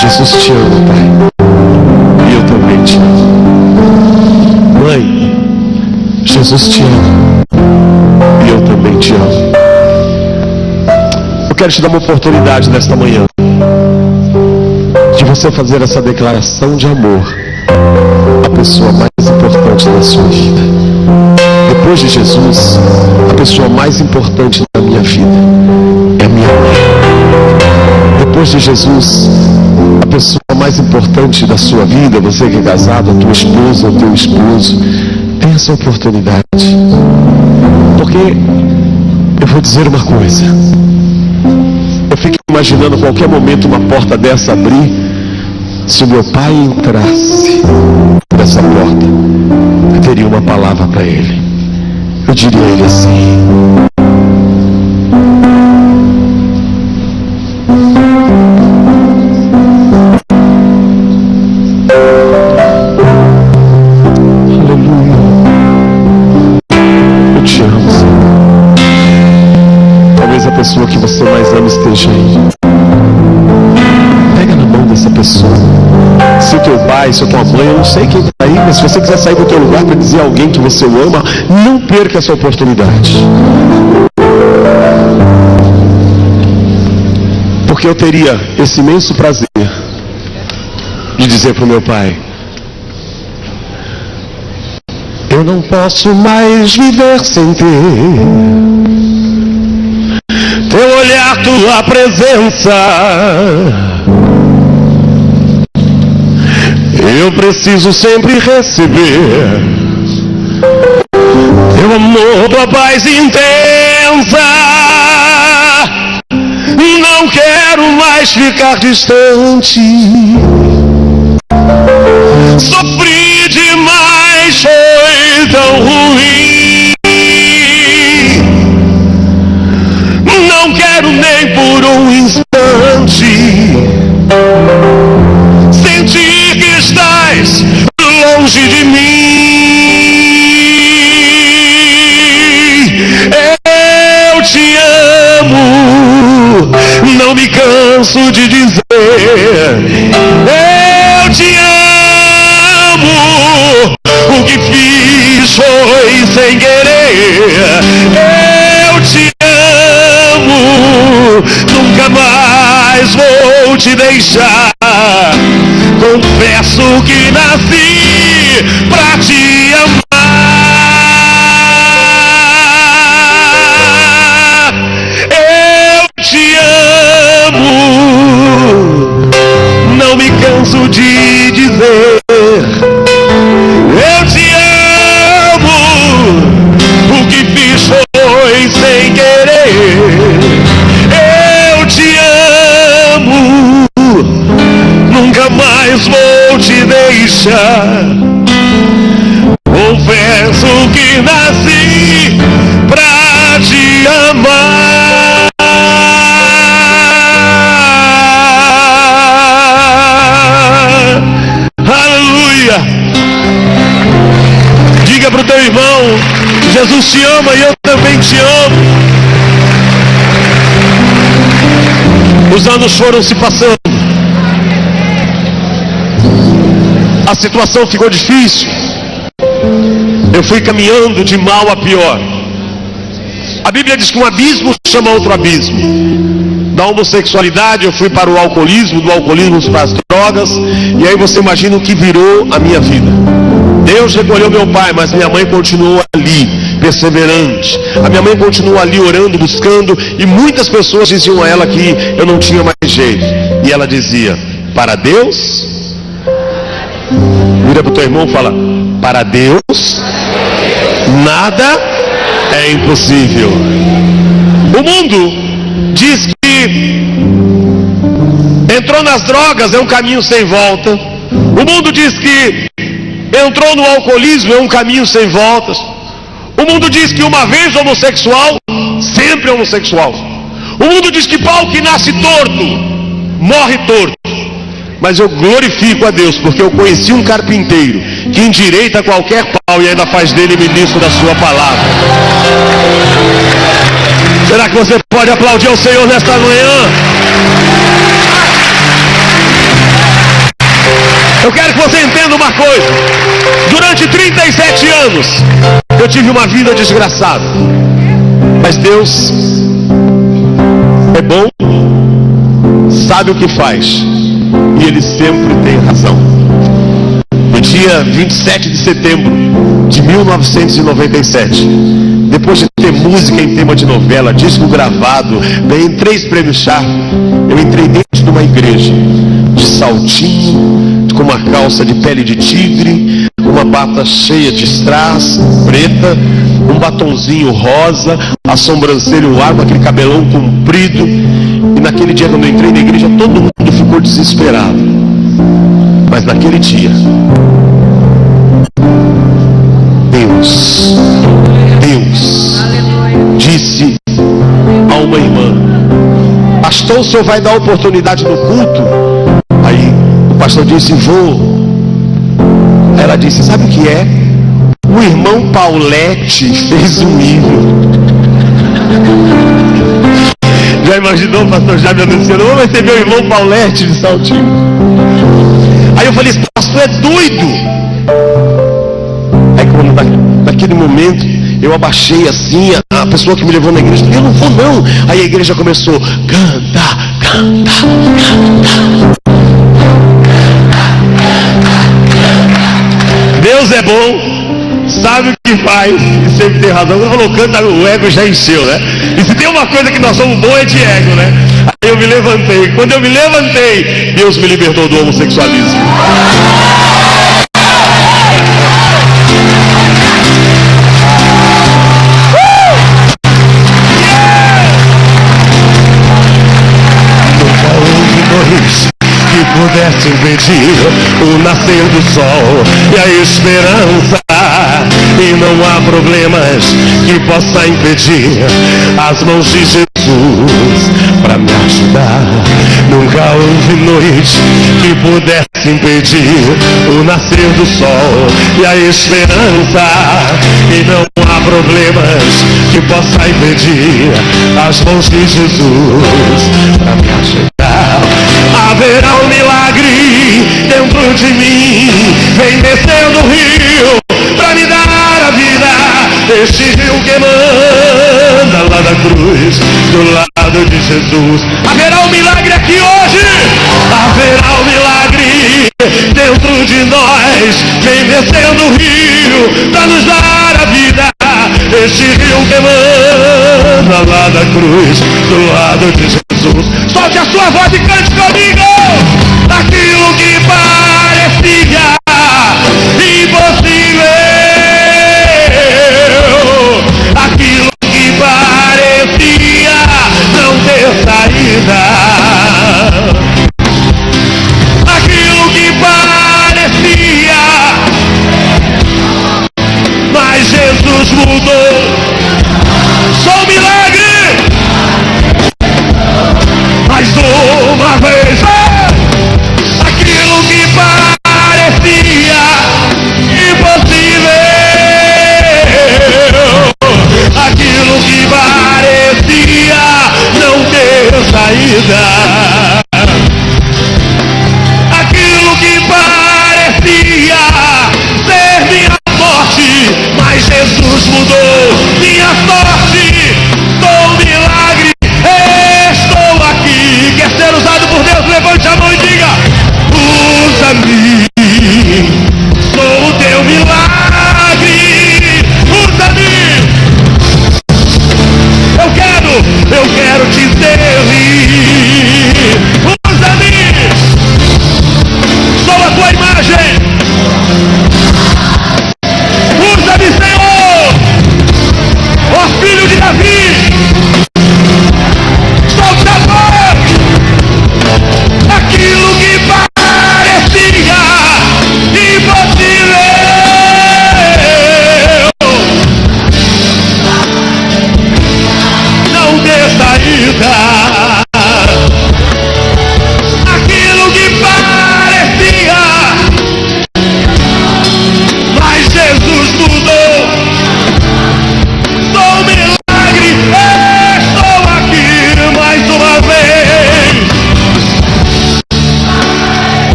Jesus te ama, pai, e eu também te amo. Mãe, Jesus te ama e eu também te amo. Eu quero te dar uma oportunidade nesta manhã de você fazer essa declaração de amor à pessoa mais importante da sua vida. Depois de Jesus, a pessoa mais importante da minha vida é a minha mãe. Depois de Jesus, a pessoa mais importante da sua vida, você que é casado, a tua esposa, o teu esposo, tem essa oportunidade. Porque eu vou dizer uma coisa: eu fico imaginando qualquer momento uma porta dessa abrir. Se o meu pai entrasse nessa porta, eu teria uma palavra para ele. Eu diria a ele assim: aleluia. esteja aí. Pega na mão dessa pessoa. Se o teu pai, se a tua mãe, eu não sei quem está aí, mas se você quiser sair do teu lugar para dizer a alguém que você o ama, não perca essa oportunidade. Porque eu teria esse imenso prazer de dizer para o meu pai: eu não posso mais viver sem ter teu olhar, tua presença. Eu preciso sempre receber teu amor, tua paz intensa. Não quero mais ficar distante. Sofri demais, foi tão ruim. Não quero nem por um instante sentir que estás longe de mim. Eu te amo, não me canso de dizer. Eu te amo, o que fiz foi sem querer. Eu te amo, nunca mais vou te deixar. Confesso que nasci pra te amar. Eu te amo, não me canso de dizer. Eu te amo, o que fiz foi sem querer. Eu te amo, nunca mais vou te deixar. Confesso que nasci pra te amar. Aleluia. Diga para o teu irmão: Jesus te ama e eu também te amo. Os anos foram se passando. A situação ficou difícil. Eu fui caminhando de mal a pior. A Bíblia diz que um abismo chama outro abismo. Da homossexualidade eu fui para o alcoolismo, do alcoolismo para as drogas. E aí você imagina o que virou a minha vida. Deus recolheu meu pai, mas minha mãe continuou ali, perseverante. A minha mãe continuou ali orando, buscando. E muitas pessoas diziam a ela que eu não tinha mais jeito. E ela dizia: para Deus... Vira para o teu irmão e fala: para Deus nada é impossível. O mundo diz que entrou nas drogas é um caminho sem volta. O mundo diz que entrou no alcoolismo é um caminho sem voltas. O mundo diz que uma vez homossexual, sempre homossexual. O mundo diz que pau que nasce torto, morre torto. Mas eu glorifico a Deus, porque eu conheci um carpinteiro que endireita qualquer pau e ainda faz dele ministro da sua palavra. Será que você pode aplaudir ao Senhor nesta manhã? Eu quero que você entenda uma coisa. Durante 37 anos eu tive uma vida desgraçada. Mas Deus é bom, sabe o que faz. E Ele sempre tem razão. No dia 27 de setembro de 1997, depois de ter música em tema de novela, disco gravado, ganhei 3 prêmios Sharp, eu entrei dentro de uma igreja, de saltinho, com uma calça de pele de tigre, uma bata cheia de strass, preta, um batonzinho rosa, a sobrancelha, o ar, aquele cabelão comprido. E naquele dia, quando eu entrei na igreja, todo mundo ficou desesperado. Mas naquele dia, Deus disse a uma irmã: pastor, o senhor vai dar oportunidade no culto? Aí o pastor disse: vou. Aí ela disse: sabe o que é? O irmão Paulette fez um hino. Já imaginou o pastor Jaime anunciando: vamos receber o irmão Paulete de Saltinho? Aí eu falei: esse pastor é doido. Aí quando naquele momento eu abaixei assim, a pessoa que me levou na igreja: eu não vou não. Aí a igreja começou: canta, canta, canta. Deus é bom, sabe o que faz e sempre tem razão. Quando falou canta, o ego já encheu, né? E se tem uma coisa que nós somos bons é de ego, né? Aí eu me levantei. Quando eu me levantei, Deus me libertou do homossexualismo. Que pudesse impedir o nascer do sol e a esperança, e não há problemas que possa impedir as mãos de Jesus para me ajudar. Nunca houve noite que pudesse impedir o nascer do sol e a esperança, e não há problemas que possa impedir as mãos de Jesus para me ajudar. Haverá um milagre dentro de mim, vem descendo o rio pra me dar a vida. Este rio que manda lá da cruz, do lado de Jesus. Haverá um milagre aqui hoje, haverá um milagre dentro de nós, vem descendo o rio pra nos dar a vida. Este rio que manda lá da cruz, do lado de Jesus. Solte a sua voz e cante comigo. Aquilo que parecia impossível, aquilo que parecia não ter saída, aquilo que parecia, mas Jesus mudou. Só um milagre. Mais uma vez,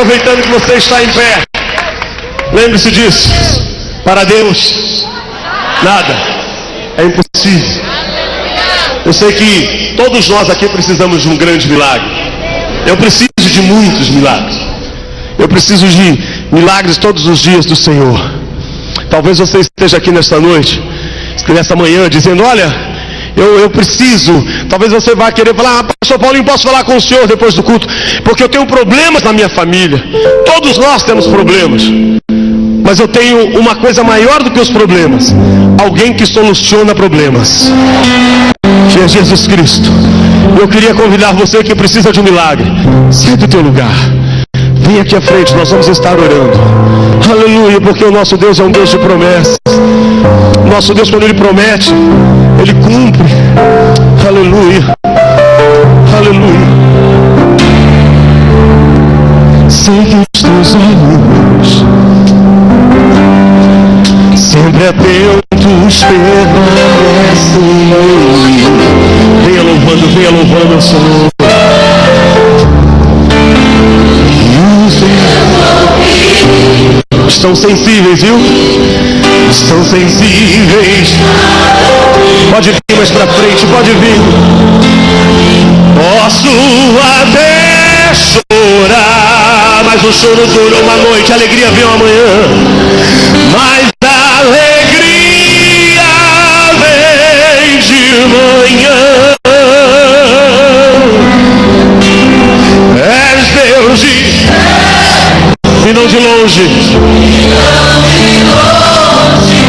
aproveitando que você está em pé, lembre-se disso. Para Deus, nada é impossível. Eu sei que todos nós aqui precisamos de um grande milagre. Eu preciso de muitos milagres. Eu preciso de milagres todos os dias do Senhor. Talvez você esteja aqui nesta noite, nessa manhã, dizendo: olha, eu preciso. Talvez você vá querer falar: pastor Paulinho, posso falar com o senhor depois do culto? Porque eu tenho problemas na minha família. Todos nós temos problemas. Mas eu tenho uma coisa maior do que os problemas: alguém que soluciona problemas, que é Jesus Cristo. Eu queria convidar você que precisa de um milagre. Sai do teu lugar, vem aqui à frente, nós vamos estar orando. Aleluia, porque o nosso Deus é um Deus de promessas. Nosso Deus, quando Ele promete, Ele cumpre. Aleluia, aleluia. Sei que os teus olhos sempre atentos permanecem em mim. Venha louvando o Senhor. Estão sensíveis, viu? Estão sensíveis. Pode vir mais pra frente, pode vir. Posso até chorar, mas o choro dura uma noite, a alegria vem amanhã. Mas a alegria vem de manhã. És Deus e não de longe.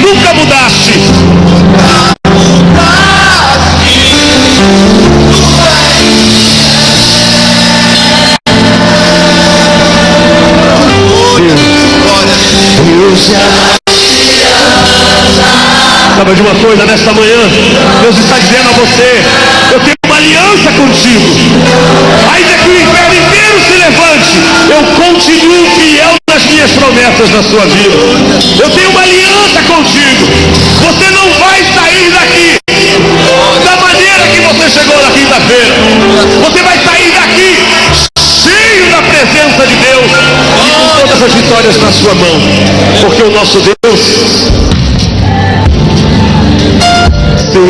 Nunca mudaste. Sabe de uma coisa, nesta manhã Deus está dizendo a você: eu tenho uma aliança contigo. Ainda que o inferno inteiro se levante, eu continuo fiel nas minhas promessas na sua vida. Eu tenho uma aliança contigo. Você não vai sair daqui da maneira que você chegou na quinta-feira. Você vai sair daqui cheio da presença de Deus e com todas as vitórias na sua mão, porque o nosso Deus tem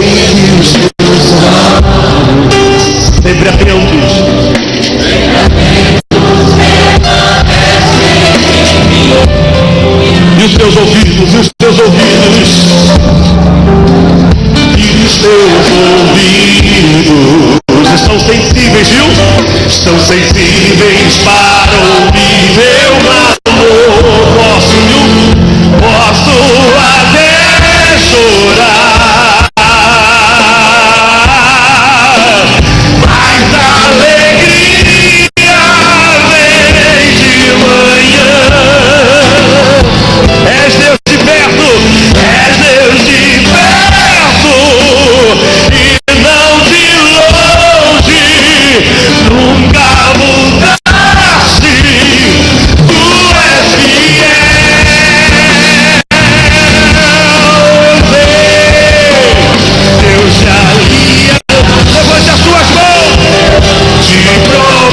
os teus olhos sempre atentos. E os teus ouvidos, e os teus ouvidos, e os teus ouvidos estão sensíveis, viu? Estão sensíveis para ouvir meu amor. Posso, viu? Posso até chorar, mas a alegria vem de manhã. És Deus de perto, és Deus de perto e não de longe. Nunca mudaste, tu és fiel. Deus de aliança, levante as suas mãos, de promessa.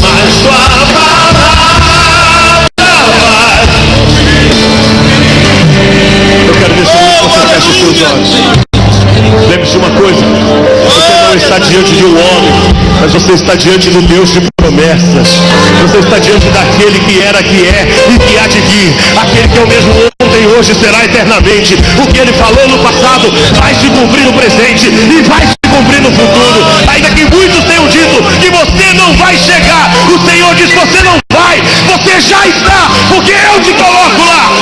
Mas tua palavra vai. Eu quero nesse momento que você feche os seus olhos. Lembre-se de uma coisa: você não está diante de um homem, mas você está diante do Deus de promessas. Você está diante daquele que era, que é e que há de vir. Aquele que é o mesmo ontem, hoje, será eternamente. O que ele falou no passado vai se cumprir no presente e vai se cumprir no futuro. Ainda que muitos tenham dito que você não vai chegar, o Senhor diz: você não vai, você já está, porque eu te coloco lá.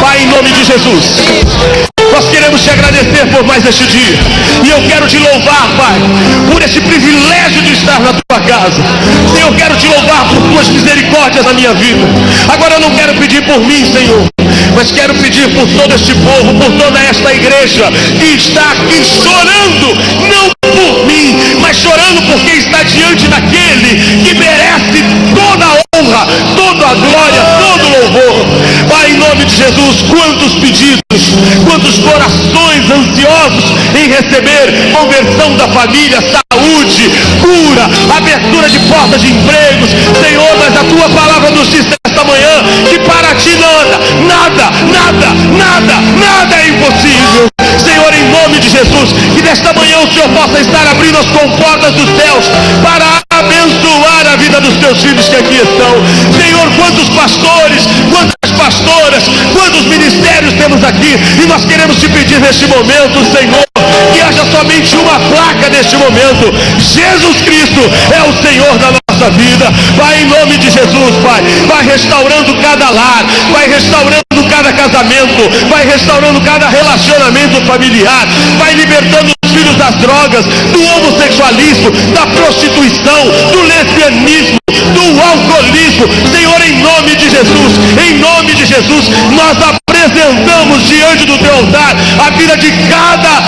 Pai, em nome de Jesus, nós queremos te agradecer por mais este dia. E eu quero te louvar, Pai, por esse privilégio de estar na tua casa. Senhor, eu quero te louvar por tuas misericórdias na minha vida. Agora eu não quero pedir por mim, Senhor, mas quero pedir por todo este povo, por toda esta igreja que está aqui chorando, não por mim, mas chorando porque está diante daquele que merece toda a glória, todo o louvor. Pai, em nome de Jesus, quantos pedidos, quantos corações ansiosos em receber conversão da família, saúde, cura, abertura de portas de empregos. Senhor, mas a tua palavra nos diz nesta manhã que para ti nada é impossível. Senhor, em nome de Jesus, que nesta manhã o Senhor possa estar abrindo as comportas dos céus para abençoar a vida dos teus filhos que aqui estão. Senhor, quantos pastores, quantas pastoras, quantos ministérios temos aqui, e nós queremos te pedir neste momento, Senhor, que haja somente uma placa neste momento: Jesus Cristo é o Senhor da nossa vida. Vai em nome de Jesus, Pai, vai restaurando cada lar, vai restaurando cada casamento, vai restaurando cada relacionamento familiar, vai libertando os filhos das drogas, do homossexualismo, da prostituição, do lesbianismo, do alcoolismo. Senhor, em nome de Jesus, nós apresentamos diante do teu altar a vida de cada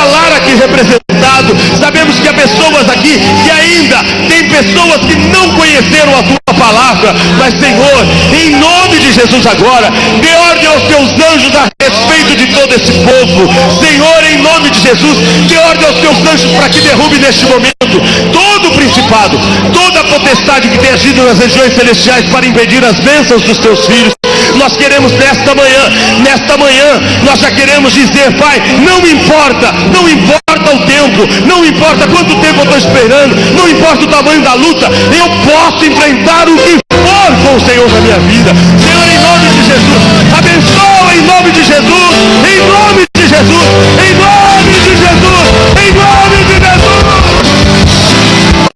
lar aqui representado. Sabemos que há pessoas aqui que ainda tem pessoas que não conheceram a tua palavra, mas Senhor, em nome de Jesus agora, dê ordem aos teus anjos a respeito de todo esse povo. Senhor, em nome de Jesus, dê ordem aos teus anjos para que derrube neste momento todo o principado, toda a potestade que tem agido nas regiões celestiais para impedir as bênçãos dos teus filhos. Nós queremos nesta manhã, nós já queremos dizer: Pai, não importa o tempo, não importa quanto tempo eu estou esperando, não importa o tamanho da luta, eu posso enfrentar o que for com o Senhor na minha vida. Senhor, em nome de Jesus, abençoa em nome de Jesus, em nome de Jesus, em nome de Jesus, em nome de Jesus.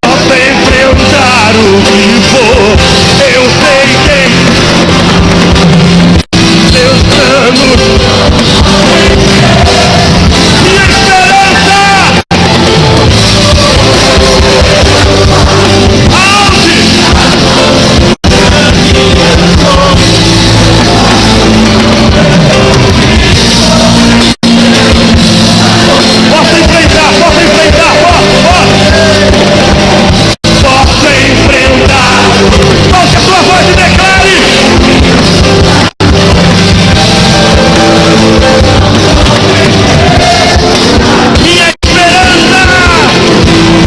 Posso enfrentar o que for, eu sei quem Deus planos, minha esperança. Posso enfrentar, posso enfrentar. Ouça a sua voz e declare.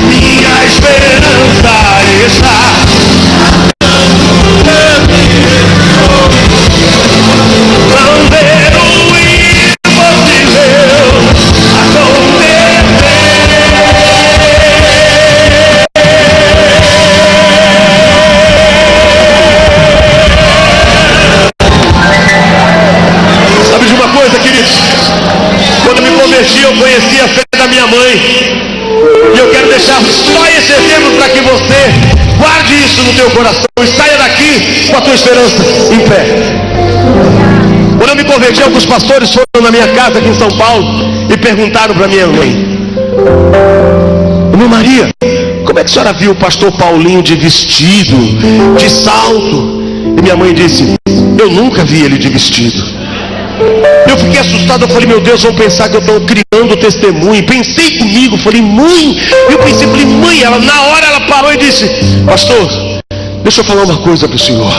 Minha esperança está não ver o impossível acontecer. Sabe de uma coisa, queridos? Quando me converti, eu conheci a fé da minha mãe. E eu quero deixar só esse exemplo para que você guarde isso no teu coração e saia daqui com a tua esperança em pé. Quando eu me converti, alguns pastores foram na minha casa aqui em São Paulo e perguntaram para minha mãe: Irmã Maria, como é que a senhora viu o pastor Paulinho de vestido, de salto? E minha mãe disse: eu nunca vi ele de vestido. Eu fiquei assustado, eu falei: meu Deus, vão pensar que eu estou criando testemunho. Pensei comigo, falei: mãe, falei: mãe, na hora ela parou e disse: pastor, deixa eu falar uma coisa para o senhor.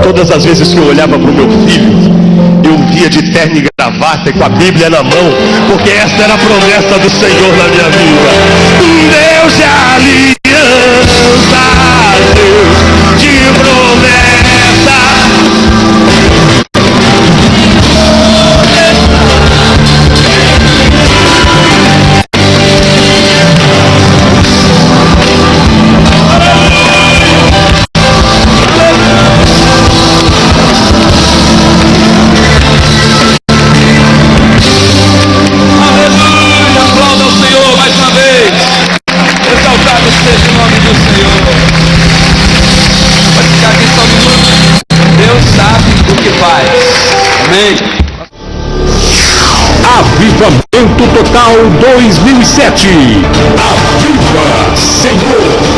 Todas as vezes que eu olhava para o meu filho, eu via de terno e gravata e com a Bíblia na mão, porque essa era a promessa do Senhor na minha vida. Deus de aliança, Deus de promessa. Avivamento Total 2007. Aviva, Senhor.